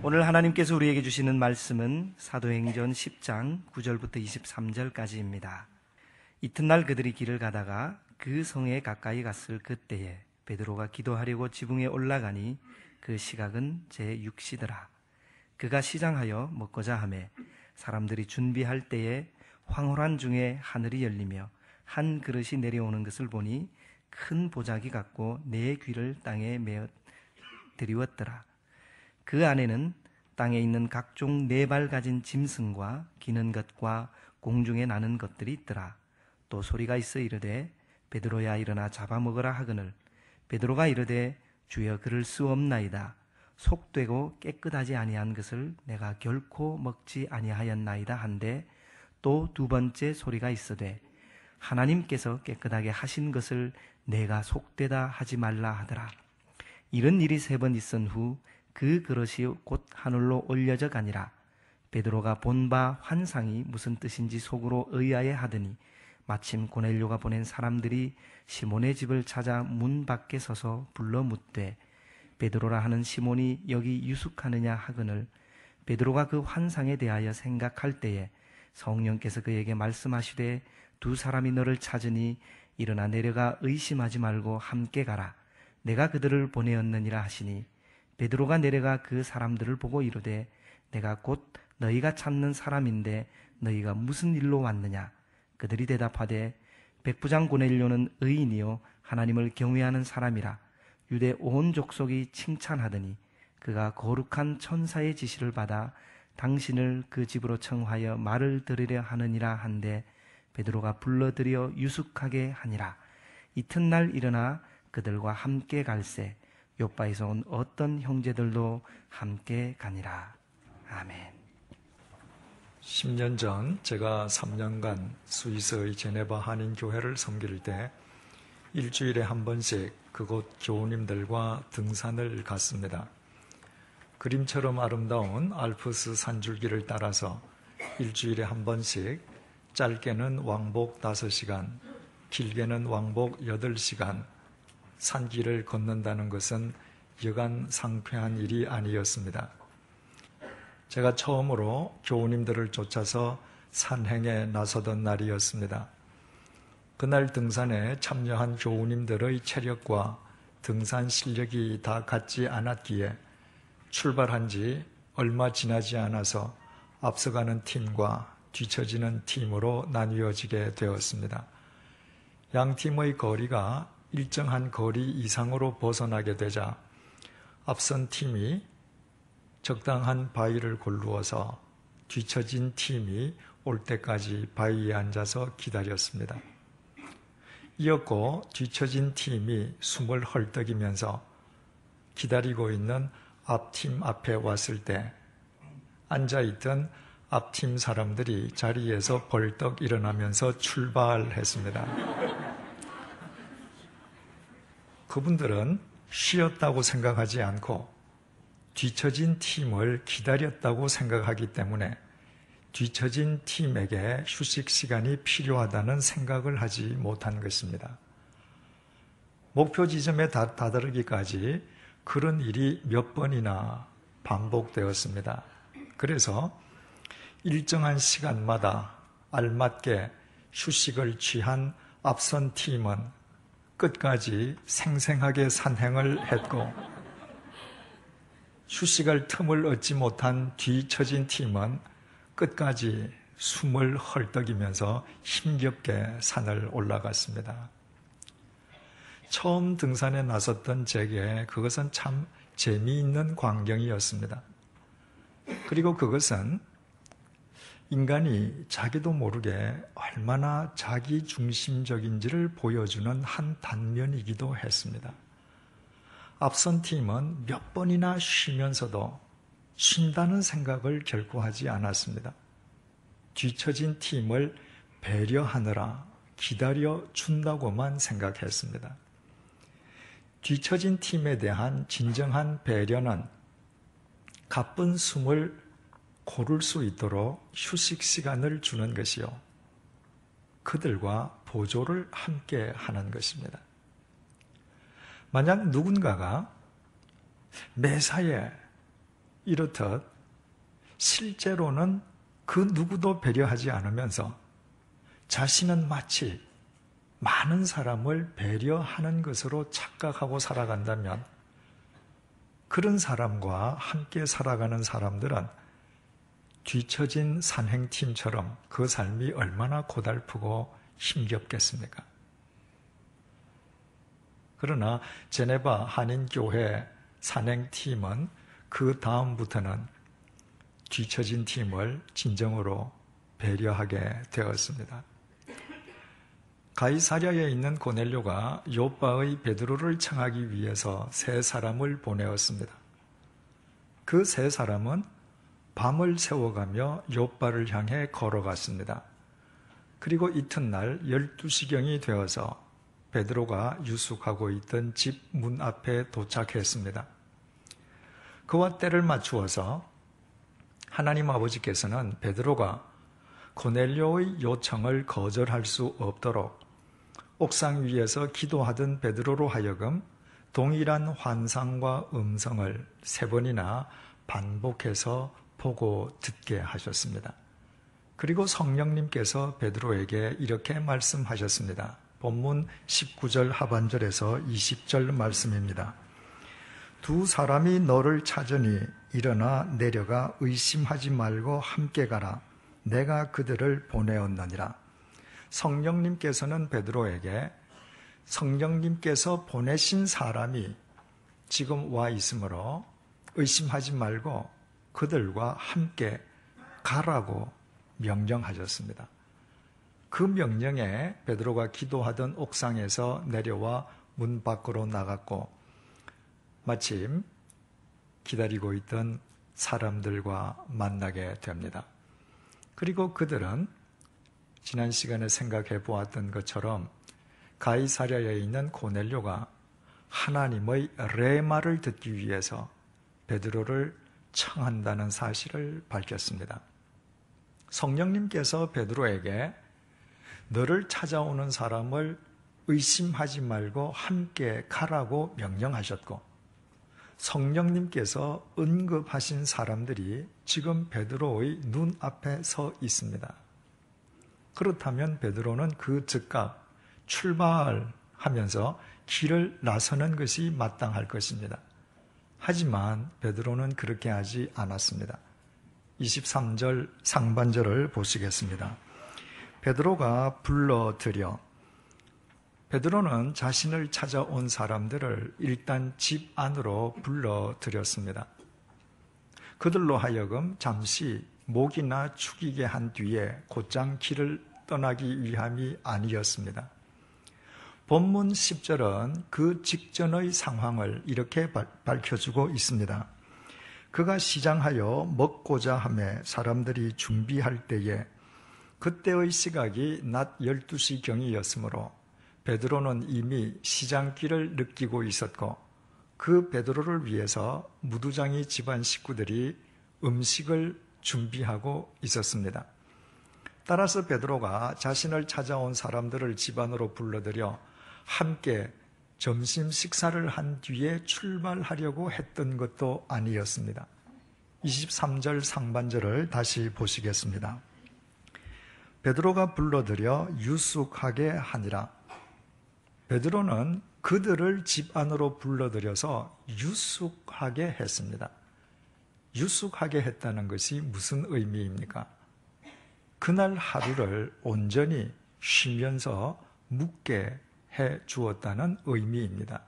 오늘 하나님께서 우리에게 주시는 말씀은 사도행전 10장 9절부터 23절까지입니다. 이튿날 그들이 길을 가다가 그 성에 가까이 갔을 그때에 베드로가 기도하려고 지붕에 올라가니 그 시각은 제6시더라. 그가 시장하여 먹고자 하매 사람들이 준비할 때에 황홀한 중에 하늘이 열리며 한 그릇이 내려오는 것을 보니 큰 보자기 같고 네 귀를 땅에 메어 드리웠더라. 그 안에는 땅에 있는 각종 네 발 가진 짐승과 기는 것과 공중에 나는 것들이 있더라. 또 소리가 있어 이르되 베드로야 일어나 잡아먹으라 하거늘 베드로가 이르되 주여 그럴 수 없나이다. 속되고 깨끗하지 아니한 것을 내가 결코 먹지 아니하였나이다 한데 또 두 번째 소리가 있어되 하나님께서 깨끗하게 하신 것을 내가 속되다 하지 말라 하더라. 이런 일이 3번 있은 후 그 그릇이 곧 하늘로 올려져 가니라. 베드로가 본 바 환상이 무슨 뜻인지 속으로 의아해 하더니 마침 고넬료가 보낸 사람들이 시몬의 집을 찾아 문 밖에 서서 불러 묻되 베드로라 하는 시몬이 여기 유숙하느냐 하거늘 베드로가 그 환상에 대하여 생각할 때에 성령께서 그에게 말씀하시되 두 사람이 너를 찾으니 일어나 내려가 의심하지 말고 함께 가라. 내가 그들을 보내었느니라 하시니 베드로가 내려가 그 사람들을 보고 이르되 내가 곧 너희가 찾는 사람인데 너희가 무슨 일로 왔느냐? 그들이 대답하되 백부장 고넬료는 의인이요 하나님을 경외하는 사람이라 유대 온 족속이 칭찬하더니 그가 거룩한 천사의 지시를 받아 당신을 그 집으로 청하여 말을 들으려 하느니라 한데 베드로가 불러들여 유숙하게 하니라. 이튿날 일어나 그들과 함께 갈새 요바에서 온 어떤 형제들도 함께 가니라. 아멘. 10년 전 제가 3년간 스위스의 제네바 한인교회를 섬길 때 일주일에 한 번씩 그곳 교우님들과 등산을 갔습니다. 그림처럼 아름다운 알프스 산줄기를 따라서 일주일에 한 번씩 짧게는 왕복 5시간, 길게는 왕복 8시간 산길을 걷는다는 것은 여간 상쾌한 일이 아니었습니다. 제가 처음으로 교우님들을 쫓아서 산행에 나서던 날이었습니다. 그날 등산에 참여한 교우님들의 체력과 등산 실력이 다 같지 않았기에 출발한 지 얼마 지나지 않아서 앞서가는 팀과 뒤처지는 팀으로 나뉘어지게 되었습니다. 양 팀의 거리가 일정한 거리 이상으로 벗어나게 되자 앞선 팀이 적당한 바위를 골루어서 뒤처진 팀이 올 때까지 바위에 앉아서 기다렸습니다. 이었고 뒤처진 팀이 숨을 헐떡이면서 기다리고 있는 앞팀 앞에 왔을 때 앉아있던 앞팀 사람들이 자리에서 벌떡 일어나면서 출발했습니다. 그분들은 쉬었다고 생각하지 않고 뒤처진 팀을 기다렸다고 생각하기 때문에 뒤처진 팀에게 휴식 시간이 필요하다는 생각을 하지 못한 것입니다. 목표 지점에 다다르기까지 그런 일이 몇 번이나 반복되었습니다. 그래서 일정한 시간마다 알맞게 휴식을 취한 앞선 팀은 끝까지 생생하게 산행을 했고 휴식할 틈을 얻지 못한 뒤처진 팀은 끝까지 숨을 헐떡이면서 힘겹게 산을 올라갔습니다. 처음 등산에 나섰던 제게 그것은 참 재미있는 광경이었습니다. 그리고 그것은 인간이 자기도 모르게 얼마나 자기중심적인지를 보여주는 한 단면이기도 했습니다. 앞선 팀은 몇 번이나 쉬면서도 쉰다는 생각을 결코 하지 않았습니다. 뒤처진 팀을 배려하느라 기다려준다고만 생각했습니다. 뒤처진 팀에 대한 진정한 배려는 가쁜 숨을 고를 수 있도록 휴식 시간을 주는 것이요, 그들과 보조를 함께 하는 것입니다. 만약 누군가가 매사에 이렇듯 실제로는 그 누구도 배려하지 않으면서 자신은 마치 많은 사람을 배려하는 것으로 착각하고 살아간다면 그런 사람과 함께 살아가는 사람들은 뒤처진 산행팀처럼 그 삶이 얼마나 고달프고 힘겹겠습니까? 그러나 제네바 한인교회 산행팀은 그 다음부터는 뒤처진 팀을 진정으로 배려하게 되었습니다. 가이사랴에 있는 고넬료가 요빠의 베드로를 청하기 위해서 세 사람을 보내었습니다. 그 세 사람은 밤을 새워가며 요빠를 향해 걸어갔습니다. 그리고 이튿날 12시경이 되어서 베드로가 유숙하고 있던 집 문 앞에 도착했습니다. 그와 때를 맞추어서 하나님 아버지께서는 베드로가 고넬료의 요청을 거절할 수 없도록 옥상 위에서 기도하던 베드로로 하여금 동일한 환상과 음성을 3번이나 반복해서 보고 듣게 하셨습니다. 그리고 성령님께서 베드로에게 이렇게 말씀하셨습니다. 본문 19절 하반절에서 20절 말씀입니다. 두 사람이 너를 찾으니 일어나 내려가 의심하지 말고 함께 가라. 내가 그들을 보내었느니라. 성령님께서는 베드로에게 성령님께서 보내신 사람이 지금 와 있으므로 의심하지 말고 그들과 함께 가라고 명령하셨습니다. 그 명령에 베드로가 기도하던 옥상에서 내려와 문 밖으로 나갔고 마침 기다리고 있던 사람들과 만나게 됩니다. 그리고 그들은 지난 시간에 생각해 보았던 것처럼 가이사랴에 있는 고넬료가 하나님의 레마를 듣기 위해서 베드로를 청한다는 사실을 밝혔습니다. 성령님께서 베드로에게 너를 찾아오는 사람을 의심하지 말고 함께 가라고 명령하셨고 성령님께서 언급하신 사람들이 지금 베드로의 눈앞에 서 있습니다. 그렇다면 베드로는 그 즉각 출발하면서 길을 나서는 것이 마땅할 것입니다. 하지만 베드로는 그렇게 하지 않았습니다. 23절 상반절을 보시겠습니다. 베드로가 불러들여 베드로는 자신을 찾아온 사람들을 일단 집 안으로 불러들였습니다. 그들로 하여금 잠시 목이나 축이게 한 뒤에 곧장 길을 떠나기 위함이 아니었습니다. 본문 10절은 그 직전의 상황을 이렇게 밝혀주고 있습니다. 그가 시장하여 먹고자 하매 사람들이 준비할 때에 그때의 시각이 낮 12시경이었으므로 베드로는 이미 시장길을 느끼고 있었고 그 베드로를 위해서 무두장이 집안 식구들이 음식을 준비하고 있었습니다. 따라서 베드로가 자신을 찾아온 사람들을 집 안으로 불러들여 함께 점심 식사를 한 뒤에 출발하려고 했던 것도 아니었습니다. 23절 상반절을 다시 보시겠습니다. 베드로가 불러들여 유숙하게 하니라. 베드로는 그들을 집 안으로 불러들여서 유숙하게 했습니다. 유숙하게 했다는 것이 무슨 의미입니까? 그날 하루를 온전히 쉬면서 묵게 해 주었다는 의미입니다.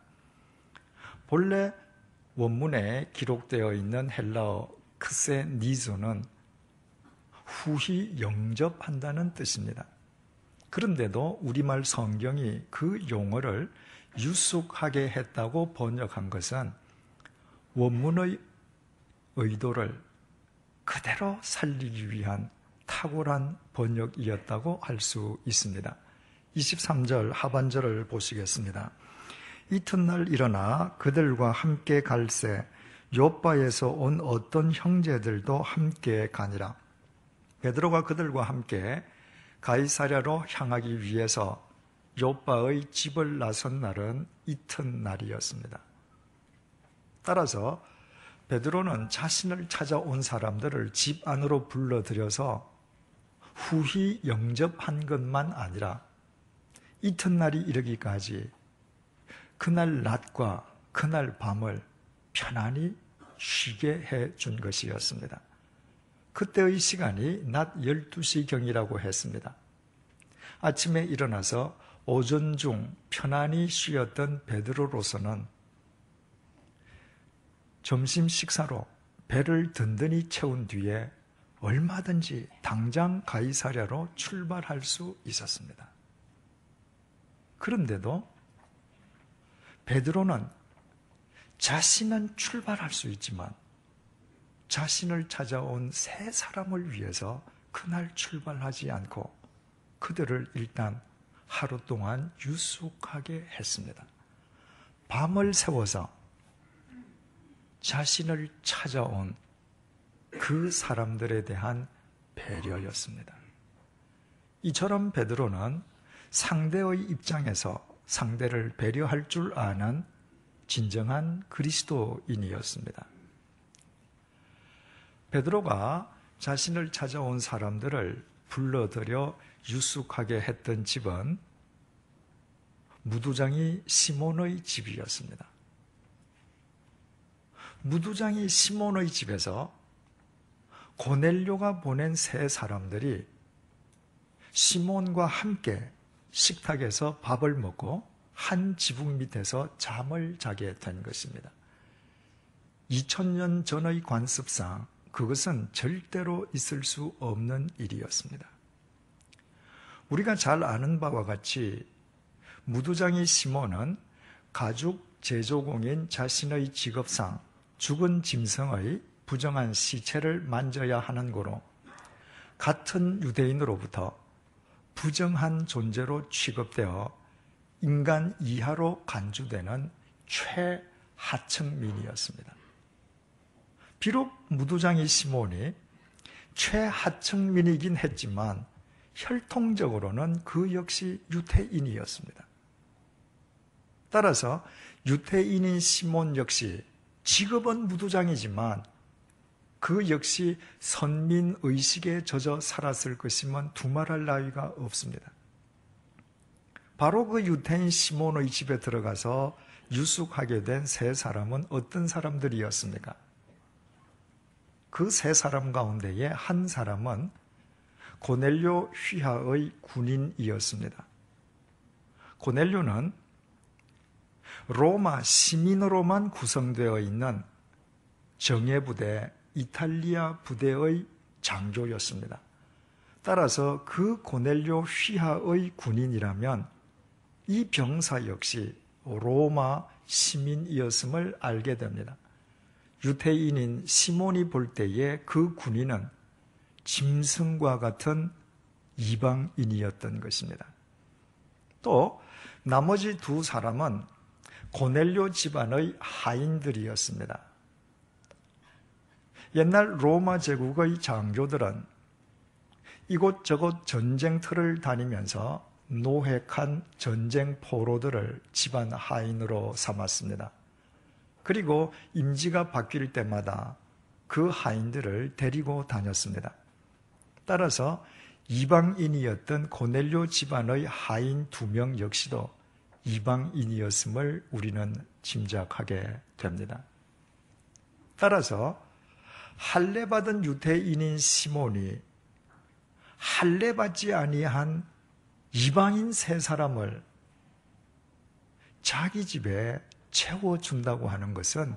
본래 원문에 기록되어 있는 헬라어 크세니조는 후히 영접한다는 뜻입니다. 그런데도 우리말 성경이 그 용어를 유숙하게 했다고 번역한 것은 원문의 의도를 그대로 살리기 위한 탁월한 번역이었다고 할 수 있습니다. 23절 하반절을 보시겠습니다. 이튿날 일어나 그들과 함께 갈새 요빠에서 온 어떤 형제들도 함께 가니라. 베드로가 그들과 함께 가이사랴로 향하기 위해서 요빠의 집을 나선 날은 이튿날이었습니다. 따라서 베드로는 자신을 찾아온 사람들을 집 안으로 불러들여서 후히 영접한 것만 아니라 이튿날이 이르기까지 그날 낮과 그날 밤을 편안히 쉬게 해준 것이었습니다. 그때의 시간이 낮 12시경이라고 했습니다. 아침에 일어나서 오전 중 편안히 쉬었던 베드로로서는 점심 식사로 배를 든든히 채운 뒤에 얼마든지 당장 가이사랴로 출발할 수 있었습니다. 그런데도 베드로는 자신은 출발할 수 있지만 자신을 찾아온 세 사람을 위해서 그날 출발하지 않고 그들을 일단 하루 동안 유숙하게 했습니다. 밤을 새워서 자신을 찾아온 그 사람들에 대한 배려였습니다. 이처럼 베드로는 상대의 입장에서 상대를 배려할 줄 아는 진정한 그리스도인이었습니다. 베드로가 자신을 찾아온 사람들을 불러들여 유숙하게 했던 집은 무두장이 시몬의 집이었습니다. 무두장이 시몬의 집에서 고넬료가 보낸 세 사람들이 시몬과 함께 식탁에서 밥을 먹고 한 지붕 밑에서 잠을 자게 된 것입니다. 2000년 전의 관습상 그것은 절대로 있을 수 없는 일이었습니다. 우리가 잘 아는 바와 같이 무두장이 시몬은 가죽 제조공인 자신의 직업상 죽은 짐승의 부정한 시체를 만져야 하는 고로 같은 유대인으로부터 부정한 존재로 취급되어 인간 이하로 간주되는 최하층민이었습니다. 비록 무두장이 시몬이 최하층민이긴 했지만 혈통적으로는 그 역시 유태인이었습니다. 따라서 유태인인 시몬 역시 직업은 무두장이지만 그 역시 선민의식에 젖어 살았을 것이면 두말할 나위가 없습니다. 바로 그 유태인 시몬의 집에 들어가서 유숙하게 된 세 사람은 어떤 사람들이었습니까? 그 세 사람 가운데에 한 사람은 고넬료 휘하의 군인이었습니다. 고넬료는 로마 시민으로만 구성되어 있는 정예부대 이탈리아 부대의 장교였습니다. 따라서 그 고넬료 휘하의 군인이라면 이 병사 역시 로마 시민이었음을 알게 됩니다. 유태인인 시몬이 볼 때에 그 군인은 짐승과 같은 이방인이었던 것입니다. 또 나머지 두 사람은 고넬료 집안의 하인들이었습니다. 옛날 로마 제국의 장교들은 이곳저곳 전쟁터를 다니면서 노획한 전쟁 포로들을 집안 하인으로 삼았습니다. 그리고 임지가 바뀔 때마다 그 하인들을 데리고 다녔습니다. 따라서 이방인이었던 고넬료 집안의 하인 2명 역시도 이방인이었음을 우리는 짐작하게 됩니다. 따라서 할례받은 유태인인 시몬이 할례받지 아니한 이방인 세 사람을 자기 집에 채워준다고 하는 것은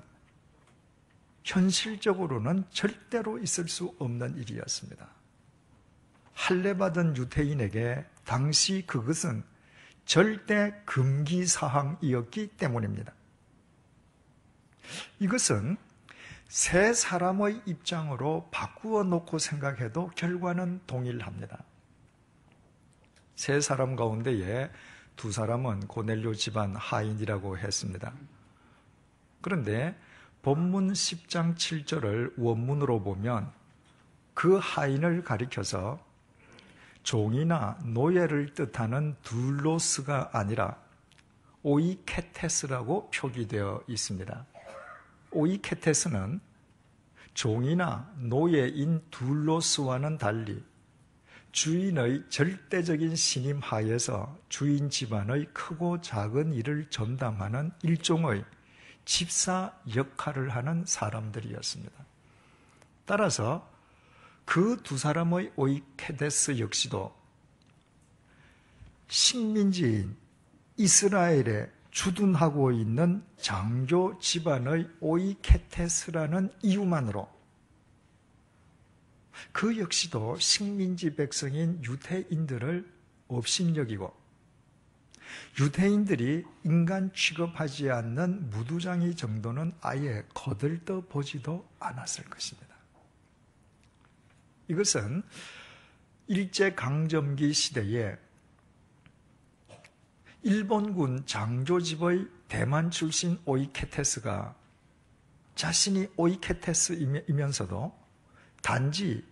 현실적으로는 절대로 있을 수 없는 일이었습니다. 할례받은 유태인에게 당시 그것은 절대 금기사항이었기 때문입니다. 이것은 세 사람의 입장으로 바꾸어 놓고 생각해도 결과는 동일합니다. 세 사람 가운데에 두 사람은 고넬료 집안 하인이라고 했습니다. 그런데 본문 10장 7절을 원문으로 보면 그 하인을 가리켜서 종이나 노예를 뜻하는 둘로스가 아니라 오이케테스라고 표기되어 있습니다. 오이케테스는 종이나 노예인 둘로스와는 달리 주인의 절대적인 신임 하에서 주인 집안의 크고 작은 일을 전담하는 일종의 집사 역할을 하는 사람들이었습니다. 따라서 그 두 사람의 오이케데스 역시도 식민지인 이스라엘에 주둔하고 있는 장교 집안의 오이케테스라는 이유만으로 그 역시도 식민지 백성인 유대인들을 업신여기고 유대인들이 인간 취급하지 않는 무두장이 정도는 아예 거들떠 보지도 않았을 것입니다. 이것은 일제강점기 시대에 일본군 장교집의 대만 출신 오이케테스가 자신이 오이케테스이면서도 단지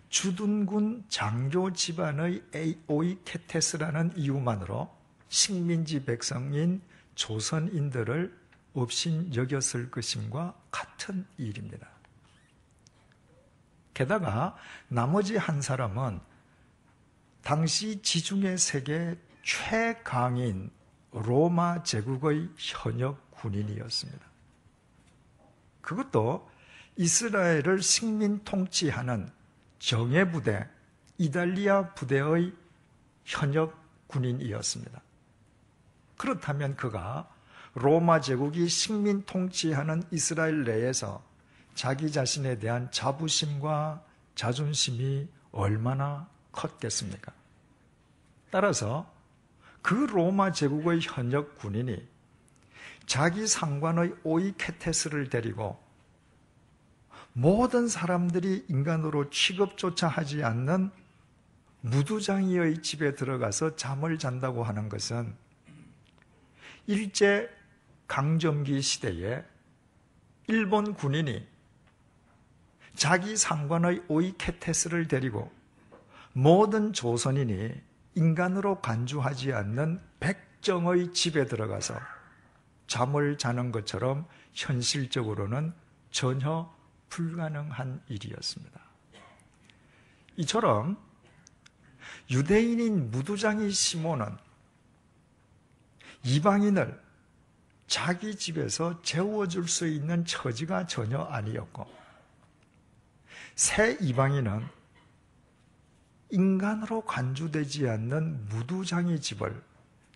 주둔군 장교 집안의 오이케테스라는 이유만으로 식민지 백성인 조선인들을 업신여겼을 것임과 같은 일입니다. 게다가 나머지 한 사람은 당시 지중해 세계 최강인 로마 제국의 현역 군인이었습니다. 그것도 이스라엘을 식민 통치하는 정예부대, 이달리아 부대의 현역 군인이었습니다. 그렇다면 그가 로마 제국이 식민 통치하는 이스라엘 내에서 자기 자신에 대한 자부심과 자존심이 얼마나 컸겠습니까? 따라서 그 로마 제국의 현역 군인이 자기 상관의 오이케테스를 데리고 모든 사람들이 인간으로 취급조차 하지 않는 무두장이의 집에 들어가서 잠을 잔다고 하는 것은 일제 강점기 시대에 일본 군인이 자기 상관의 오이케테스를 데리고 모든 조선인이 인간으로 간주하지 않는 백정의 집에 들어가서 잠을 자는 것처럼 현실적으로는 전혀 불가능한 일이었습니다. 이처럼 유대인인 무두장이 시몬은 이방인을 자기 집에서 재워줄 수 있는 처지가 전혀 아니었고, 새 이방인은 인간으로 간주되지 않는 무두장이 집을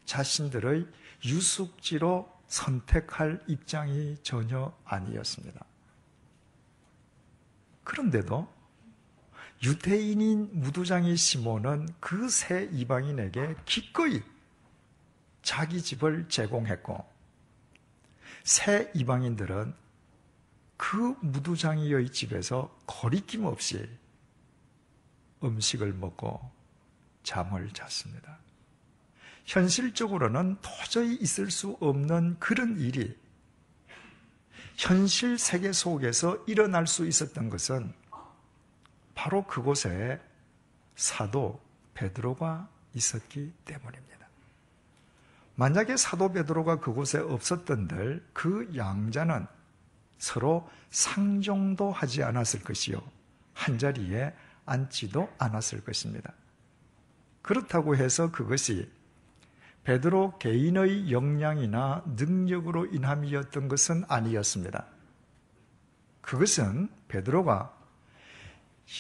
자신들의 유숙지로 선택할 입장이 전혀 아니었습니다. 그런데도 유대인인 무두장이 시몬은 그 새 이방인에게 기꺼이 자기 집을 제공했고, 새 이방인들은 그 무두장이의 집에서 거리낌 없이 음식을 먹고 잠을 잤습니다. 현실적으로는 도저히 있을 수 없는 그런 일이 현실 세계 속에서 일어날 수 있었던 것은 바로 그곳에 사도 베드로가 있었기 때문입니다. 만약에 사도 베드로가 그곳에 없었던들 그 양자는 서로 상종도 하지 않았을 것이요, 한자리에 앉지도 않았을 것입니다. 그렇다고 해서 그것이 베드로 개인의 역량이나 능력으로 인함이었던 것은 아니었습니다. 그것은 베드로가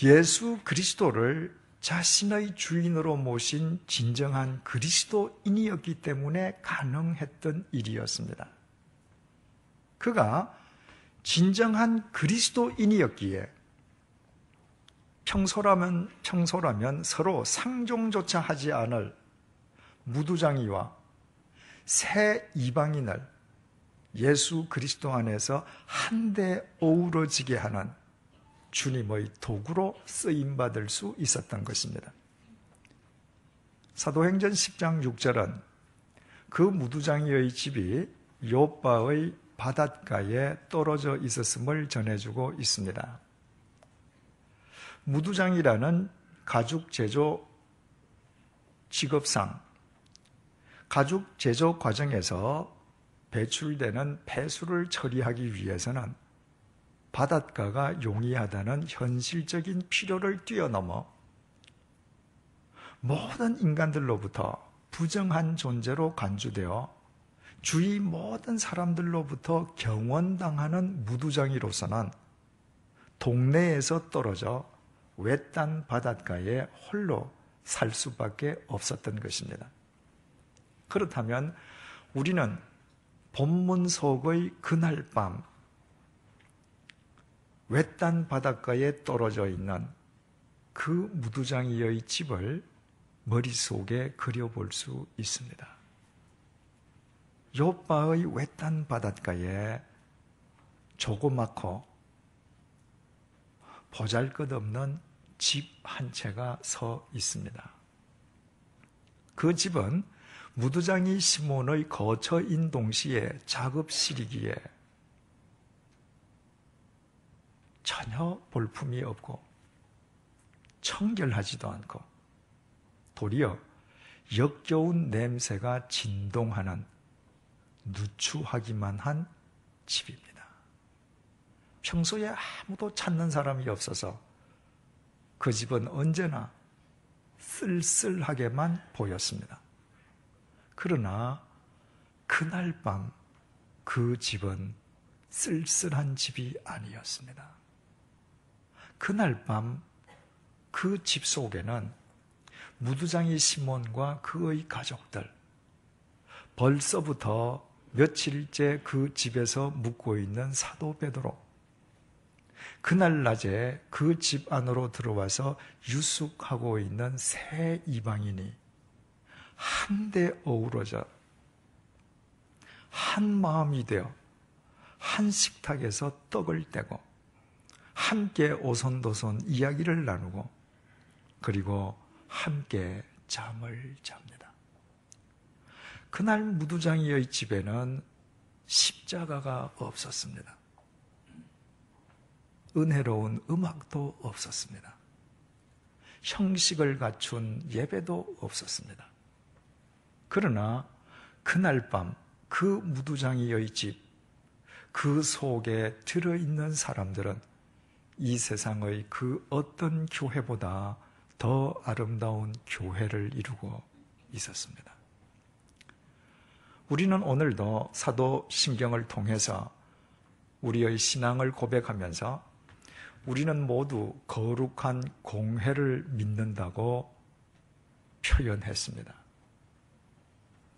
예수 그리스도를 자신의 주인으로 모신 진정한 그리스도인이었기 때문에 가능했던 일이었습니다. 그가 진정한 그리스도인이었기에 평소라면 서로 상종조차 하지 않을 무두장이와 새 이방인을 예수 그리스도 안에서 한데 어우러지게 하는 주님의 도구로 쓰임받을 수 있었던 것입니다. 사도행전 10장 6절은 그 무두장이의 집이 요빠의 바닷가에 떨어져 있었음을 전해주고 있습니다. 무두장이라는 가죽 제조 직업상 가죽 제조 과정에서 배출되는 폐수를 처리하기 위해서는 바닷가가 용이하다는 현실적인 필요를 뛰어넘어 모든 인간들로부터 부정한 존재로 간주되어 주위 모든 사람들로부터 경원당하는 무두장이로서는 동네에서 떨어져 외딴 바닷가에 홀로 살 수밖에 없었던 것입니다. 그렇다면 우리는 본문 속의 그날 밤 외딴 바닷가에 떨어져 있는 그 무두장이의 집을 머릿속에 그려볼 수 있습니다. 욥바의 외딴 바닷가에 조그맣고 보잘것없는 집 한 채가 서 있습니다. 그 집은 무두장이 시몬의 거처인 동시에 작업실이기에 전혀 볼품이 없고 청결하지도 않고 도리어 역겨운 냄새가 진동하는 누추하기만 한 집입니다. 평소에 아무도 찾는 사람이 없어서 그 집은 언제나 쓸쓸하게만 보였습니다. 그러나 그날 밤 그 집은 쓸쓸한 집이 아니었습니다. 그날 밤 그 집 속에는 무두장이 시몬과 그의 가족들, 벌써부터 며칠째 그 집에서 묵고 있는 사도 베드로, 그날 낮에 그 집 안으로 들어와서 유숙하고 있는 새 이방인이 한데 어우러져 한 마음이 되어 한 식탁에서 떡을 떼고 함께 오손도손 이야기를 나누고 그리고 함께 잠을 잡니다. 그날 무두장이의 집에는 십자가가 없었습니다. 은혜로운 음악도 없었습니다. 형식을 갖춘 예배도 없었습니다. 그러나 그날 밤 그 무두장이의 집, 그 속에 들어있는 사람들은 이 세상의 그 어떤 교회보다 더 아름다운 교회를 이루고 있었습니다. 우리는 오늘도 사도신경을 통해서 우리의 신앙을 고백하면서 우리는 모두 거룩한 공회를 믿는다고 표현했습니다.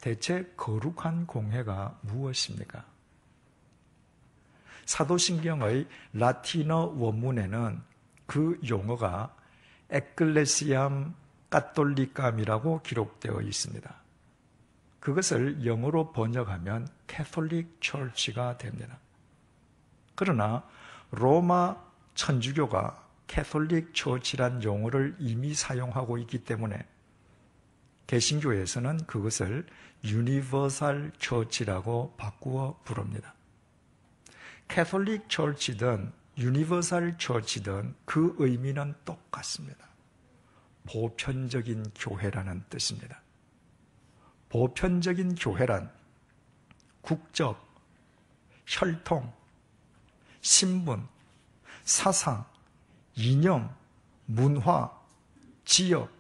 대체 거룩한 공회가 무엇입니까? 사도신경의 라틴어 원문에는 그 용어가 에클레시암 카톨리감이라고 기록되어 있습니다. 그것을 영어로 번역하면 캐톨릭 처치가 됩니다. 그러나 로마 천주교가 캐톨릭 처치란 용어를 이미 사용하고 있기 때문에 개신교에서는 그것을 유니버설 처치라고 바꾸어 부릅니다. 캐톨릭 처치든 유니버설 처치든 그 의미는 똑같습니다. 보편적인 교회라는 뜻입니다. 보편적인 교회란 국적, 혈통, 신분, 사상, 이념, 문화, 지역,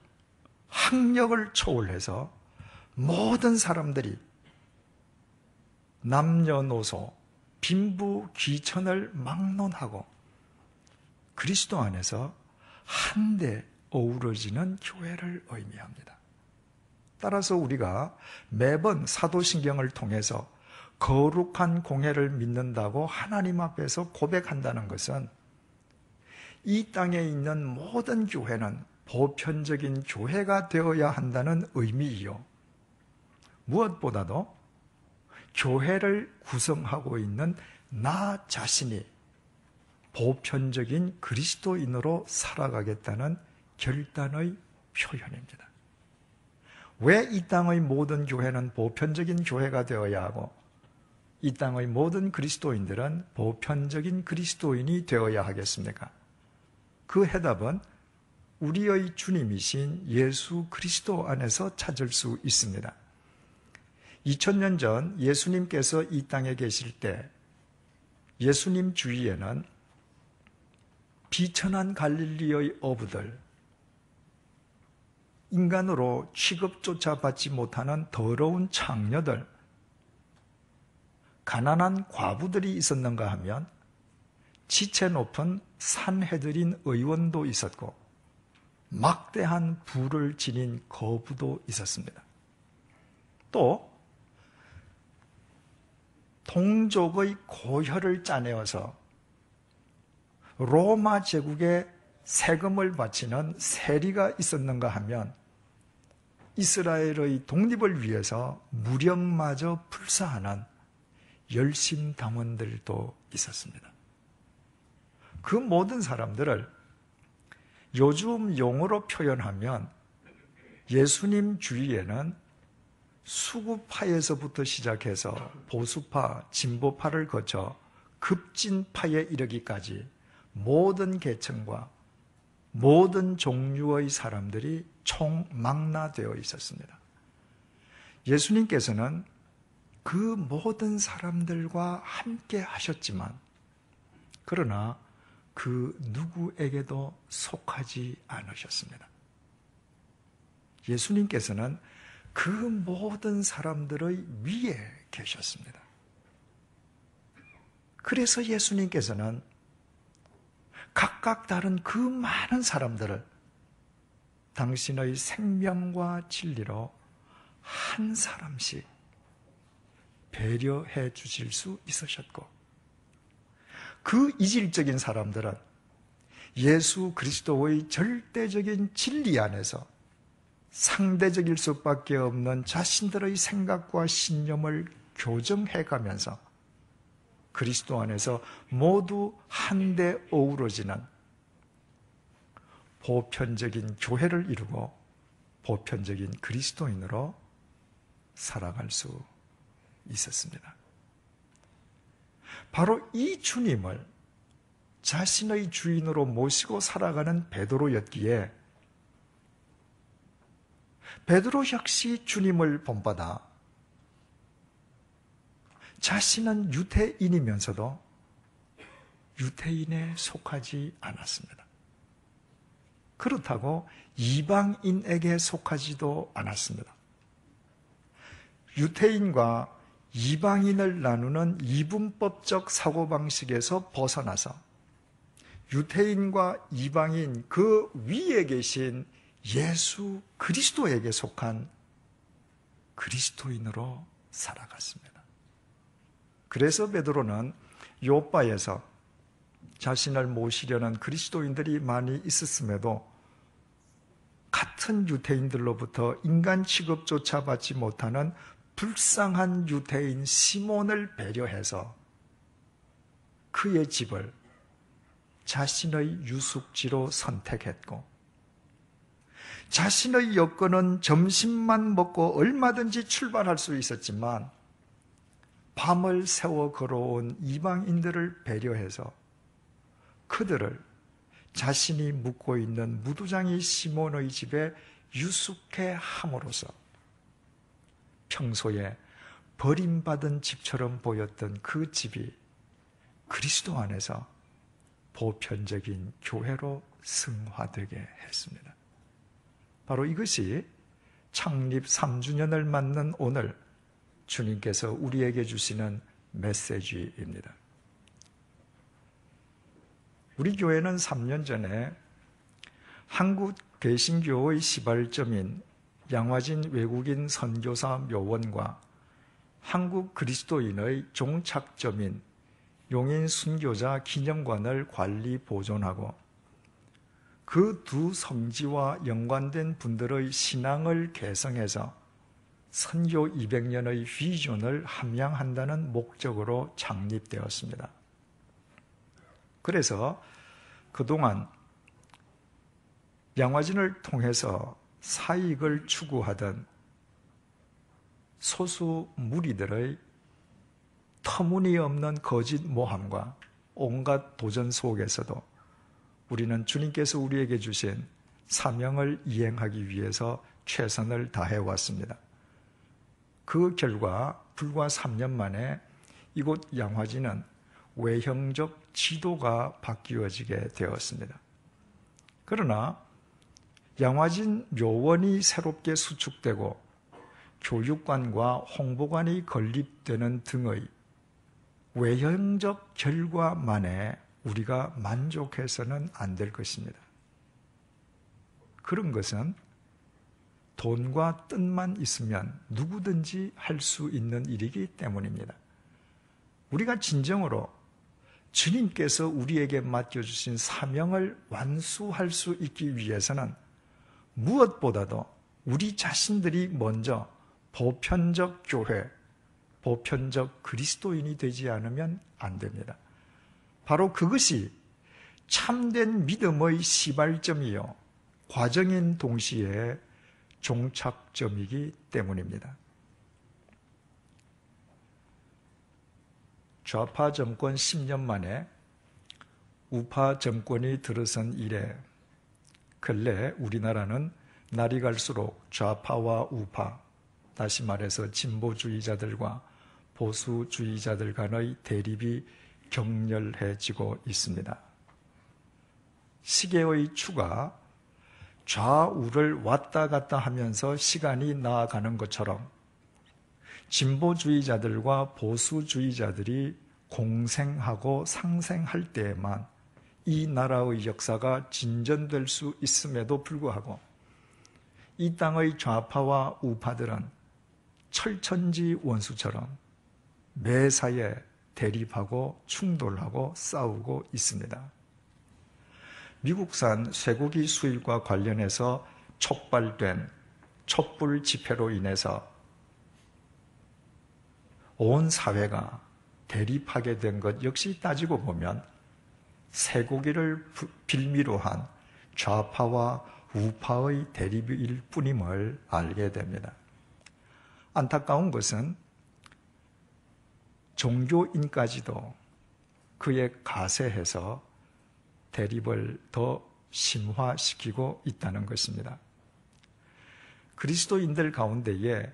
학력을 초월해서 모든 사람들이 남녀노소, 빈부, 귀천을 막론하고 그리스도 안에서 한데 어우러지는 교회를 의미합니다. 따라서 우리가 매번 사도신경을 통해서 거룩한 공회를 믿는다고 하나님 앞에서 고백한다는 것은 이 땅에 있는 모든 교회는 보편적인 교회가 되어야 한다는 의미이요. 무엇보다도 교회를 구성하고 있는 나 자신이 보편적인 그리스도인으로 살아가겠다는 결단의 표현입니다. 왜 이 땅의 모든 교회는 보편적인 교회가 되어야 하고 이 땅의 모든 그리스도인들은 보편적인 그리스도인이 되어야 하겠습니까? 그 해답은 우리의 주님이신 예수 그리스도 안에서 찾을 수 있습니다. 2000년 전 예수님께서 이 땅에 계실 때 예수님 주위에는 비천한 갈릴리의 어부들, 인간으로 취급조차 받지 못하는 더러운 창녀들, 가난한 과부들이 있었는가 하면 지체 높은 산헤드린 의원도 있었고 막대한 부를 지닌 거부도 있었습니다. 또 동족의 고혈을 짜내어서 로마 제국에 세금을 바치는 세리가 있었는가 하면 이스라엘의 독립을 위해서 무력마저 불사하는 열심당원들도 있었습니다. 그 모든 사람들을 요즘 용어로 표현하면 예수님 주위에는 수구파에서부터 시작해서 보수파, 진보파를 거쳐 급진파에 이르기까지 모든 계층과 모든 종류의 사람들이 총망라되어 있었습니다. 예수님께서는 그 모든 사람들과 함께 하셨지만 그러나 그 누구에게도 속하지 않으셨습니다. 예수님께서는 그 모든 사람들의 위에 계셨습니다. 그래서 예수님께서는 각각 다른 그 많은 사람들을 당신의 생명과 진리로 한 사람씩 배려해 주실 수 있으셨고, 그 이질적인 사람들은 예수 그리스도의 절대적인 진리 안에서 상대적일 수밖에 없는 자신들의 생각과 신념을 교정해 가면서 그리스도 안에서 모두 한데 어우러지는 보편적인 교회를 이루고 보편적인 그리스도인으로 살아갈 수 있었습니다. 바로 이 주님을 자신의 주인으로 모시고 살아가는 베드로였기에 베드로 역시 주님을 본받아 자신은 유대인이면서도 유대인에 속하지 않았습니다. 그렇다고 이방인에게 속하지도 않았습니다. 유대인과 이방인을 나누는 이분법적 사고방식에서 벗어나서 유대인과 이방인 그 위에 계신 예수 그리스도에게 속한 그리스도인으로 살아갔습니다. 그래서 베드로는 요바에서 자신을 모시려는 그리스도인들이 많이 있었음에도 같은 유대인들로부터 인간 취급조차 받지 못하는 불쌍한 유대인 시몬을 배려해서 그의 집을 자신의 유숙지로 선택했고, 자신의 여건은 점심만 먹고 얼마든지 출발할 수 있었지만 밤을 새워 걸어온 이방인들을 배려해서 그들을 자신이 묵고 있는 무두장이 시몬의 집에 유숙해 함으로써 평소에 버림받은 집처럼 보였던 그 집이 그리스도 안에서 보편적인 교회로 승화되게 했습니다. 바로 이것이 창립 3주년을 맞는 오늘 주님께서 우리에게 주시는 메시지입니다. 우리 교회는 3년 전에 한국 개신교의 시발점인 양화진 외국인 선교사 묘원과 한국 그리스도인의 종착점인 용인 순교자 기념관을 관리 보존하고 그 두 성지와 연관된 분들의 신앙을 개성해서 선교 200년의 비전을 함양한다는 목적으로 창립되었습니다. 그래서 그동안 양화진을 통해서 사익을 추구하던 소수 무리들의 터무니없는 거짓 모함과 온갖 도전 속에서도 우리는 주님께서 우리에게 주신 사명을 이행하기 위해서 최선을 다해왔습니다. 그 결과 불과 3년 만에 이곳 양화진은 외형적 지도가 바뀌어지게 되었습니다. 그러나 양화진 묘원이 새롭게 수축되고 교육관과 홍보관이 건립되는 등의 외형적 결과만에 우리가 만족해서는 안 될 것입니다. 그런 것은 돈과 뜻만 있으면 누구든지 할 수 있는 일이기 때문입니다. 우리가 진정으로 주님께서 우리에게 맡겨주신 사명을 완수할 수 있기 위해서는 무엇보다도 우리 자신들이 먼저 보편적 교회, 보편적 그리스도인이 되지 않으면 안 됩니다. 바로 그것이 참된 믿음의 시발점이요, 과정인 동시에 종착점이기 때문입니다. 좌파 정권 10년 만에 우파 정권이 들어선 이래 근래 우리나라는 날이 갈수록 좌파와 우파, 다시 말해서 진보주의자들과 보수주의자들 간의 대립이 격렬해지고 있습니다. 시계의 추가 좌우를 왔다 갔다 하면서 시간이 나아가는 것처럼 진보주의자들과 보수주의자들이 공생하고 상생할 때에만 이 나라의 역사가 진전될 수 있음에도 불구하고 이 땅의 좌파와 우파들은 철천지 원수처럼 매사에 대립하고 충돌하고 싸우고 있습니다. 미국산 쇠고기 수입과 관련해서 촉발된 촛불 집회로 인해서 온 사회가 대립하게 된 것 역시 따지고 보면 쇠고기를 빌미로 한 좌파와 우파의 대립일 뿐임을 알게 됩니다. 안타까운 것은 종교인까지도 그에 가세해서 대립을 더 심화시키고 있다는 것입니다. 그리스도인들 가운데에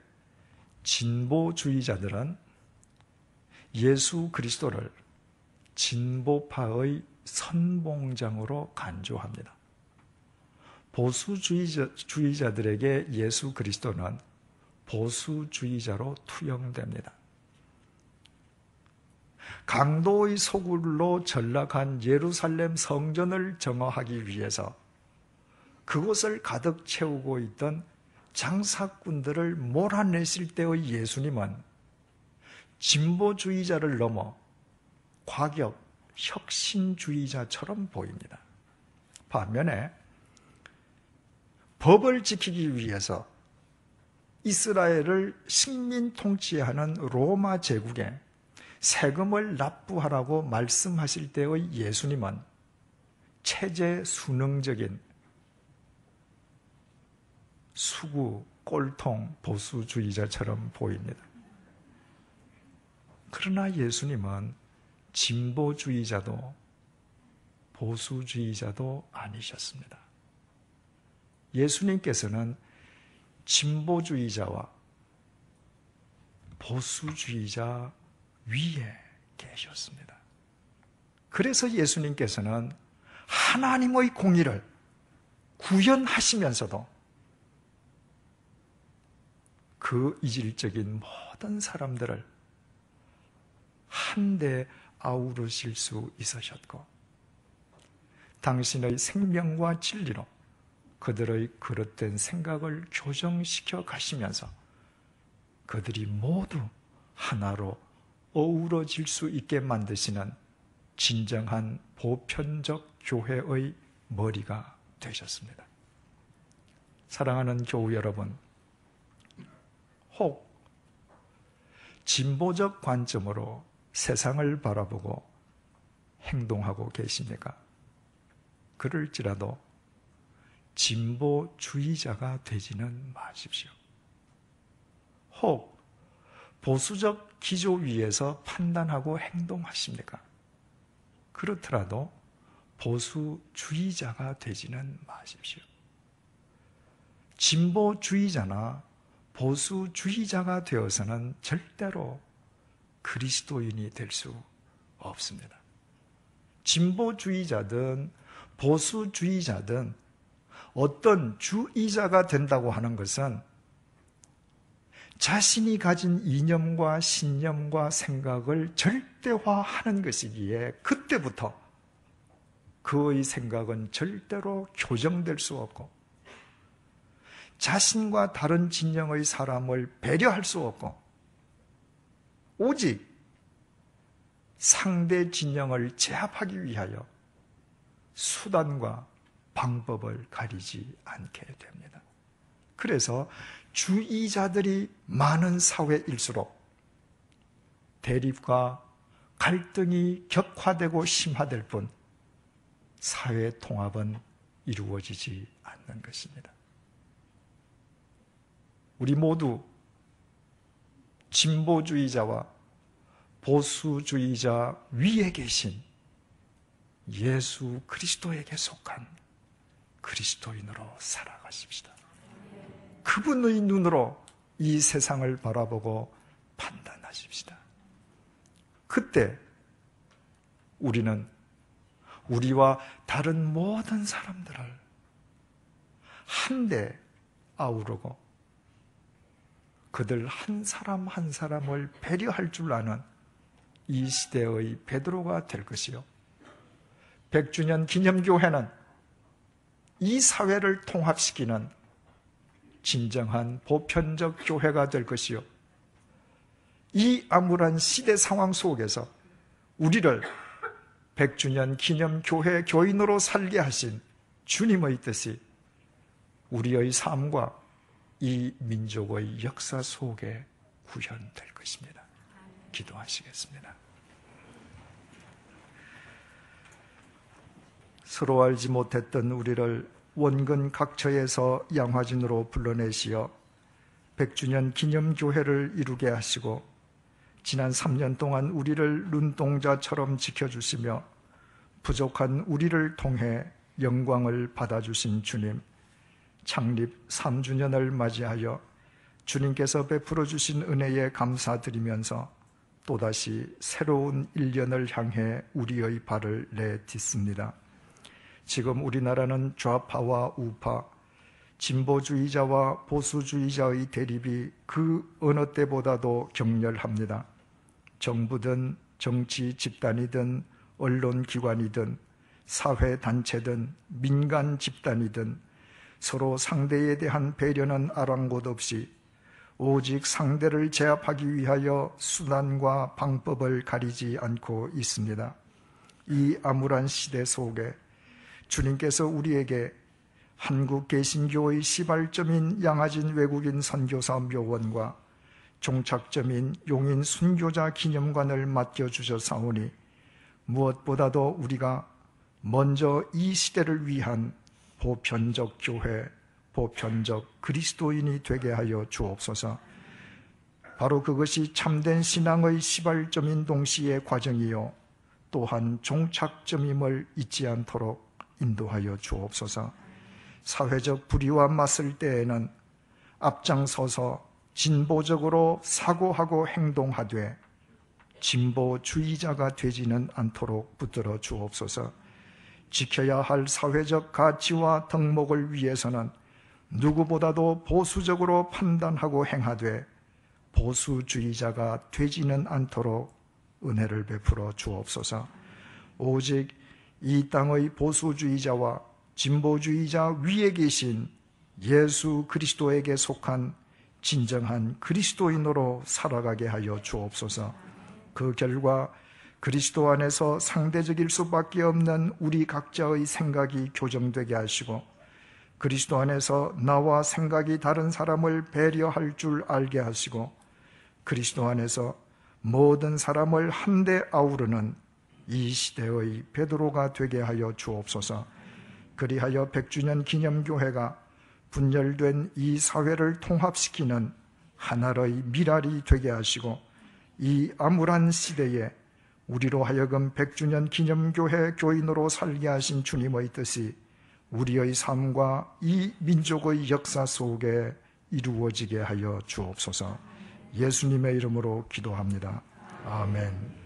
진보주의자들은 예수 그리스도를 진보파의 선봉장으로 간주합니다. 보수주의자들에게 예수 그리스도는 보수주의자로 투영됩니다. 강도의 소굴로 전락한 예루살렘 성전을 정화하기 위해서 그곳을 가득 채우고 있던 장사꾼들을 몰아내실 때의 예수님은 진보주의자를 넘어 과격 혁신주의자처럼 보입니다. 반면에 법을 지키기 위해서 이스라엘을 식민 통치하는 로마 제국에 세금을 납부하라고 말씀하실 때의 예수님은 체제 순응적인 수구 꼴통 보수주의자처럼 보입니다. 그러나 예수님은 진보주의자도 보수주의자도 아니셨습니다. 예수님께서는 진보주의자와 보수주의자 위에 계셨습니다. 그래서 예수님께서는 하나님의 공의를 구현하시면서도 그 이질적인 모든 사람들을 한데 아우르실 수 있으셨고 당신의 생명과 진리로 그들의 그릇된 생각을 교정시켜 가시면서 그들이 모두 하나로 어우러질 수 있게 만드시는 진정한 보편적 교회의 머리가 되셨습니다. 사랑하는 교우 여러분, 혹 진보적 관점으로 세상을 바라보고 행동하고 계십니까? 그럴지라도 진보주의자가 되지는 마십시오. 혹 보수적 기조 위에서 판단하고 행동하십니까? 그렇더라도 보수주의자가 되지는 마십시오. 진보주의자나 보수주의자가 되어서는 절대로 그리스도인이 될 수 없습니다. 진보주의자든 보수주의자든 어떤 주의자가 된다고 하는 것은 자신이 가진 이념과 신념과 생각을 절대화하는 것이기에 그때부터 그의 생각은 절대로 교정될 수 없고 자신과 다른 진영의 사람을 배려할 수 없고 오직 상대 진영을 제압하기 위하여 수단과 방법을 가리지 않게 됩니다. 그래서 주의자들이 많은 사회일수록 대립과 갈등이 격화되고 심화될 뿐 사회 통합은 이루어지지 않는 것입니다. 우리 모두 진보주의자와 보수주의자 위에 계신 예수 그리스도에게 속한 그리스도인으로 살아가십시다. 그분의 눈으로 이 세상을 바라보고 판단하십시다. 그때 우리는 우리와 다른 모든 사람들을 한데 아우르고 그들 한 사람 한 사람을 배려할 줄 아는 이 시대의 베드로가 될 것이요. 100주년 기념교회는 이 사회를 통합시키는 진정한 보편적 교회가 될 것이요. 이 암울한 시대 상황 속에서 우리를 100주년 기념교회 교인으로 살게 하신 주님의 뜻이 우리의 삶과 이 민족의 역사 속에 구현될 것입니다. 기도하시겠습니다. 서로 알지 못했던 우리를 원근 각처에서 양화진으로 불러내시어 100주년 기념교회를 이루게 하시고 지난 3년 동안 우리를 눈동자처럼 지켜주시며 부족한 우리를 통해 영광을 받아주신 주님, 창립 3주년을 맞이하여 주님께서 베풀어 주신 은혜에 감사드리면서 또다시 새로운 1년을 향해 우리의 발을 내딛습니다. 지금 우리나라는 좌파와 우파, 진보주의자와 보수주의자의 대립이 그 어느 때보다도 격렬합니다. 정부든 정치 집단이든 언론기관이든 사회단체든 민간 집단이든 서로 상대에 대한 배려는 아랑곳 없이 오직 상대를 제압하기 위하여 수단과 방법을 가리지 않고 있습니다. 이 암울한 시대 속에 주님께서 우리에게 한국 개신교의 시발점인 양화진 외국인 선교사 묘원과 종착점인 용인 순교자 기념관을 맡겨주셨사오니 무엇보다도 우리가 먼저 이 시대를 위한 보편적 교회, 보편적 그리스도인이 되게 하여 주옵소서. 바로 그것이 참된 신앙의 시발점인 동시의 과정이요 또한 종착점임을 잊지 않도록 인도하여 주옵소서. 사회적 불의와 맞설 때에는 앞장서서 진보적으로 사고하고 행동하되 진보주의자가 되지는 않도록 붙들어 주옵소서. 지켜야 할 사회적 가치와 덕목을 위해서는 누구보다도 보수적으로 판단하고 행하되 보수주의자가 되지는 않도록 은혜를 베풀어 주옵소서. 오직 이 땅의 보수주의자와 진보주의자 위에 계신 예수 그리스도에게 속한 진정한 그리스도인으로 살아가게 하여 주옵소서. 그 결과 그리스도 안에서 상대적일 수밖에 없는 우리 각자의 생각이 교정되게 하시고 그리스도 안에서 나와 생각이 다른 사람을 배려할 줄 알게 하시고 그리스도 안에서 모든 사람을 한데 아우르는 이 시대의 베드로가 되게 하여 주옵소서. 그리하여 100주년 기념교회가 분열된 이 사회를 통합시키는 하나의 미랄이 되게 하시고 이 암울한 시대에 우리로 하여금 100주년 기념교회 교인으로 살게 하신 주님의 뜻이 우리의 삶과 이 민족의 역사 속에 이루어지게 하여 주옵소서. 예수님의 이름으로 기도합니다. 아멘.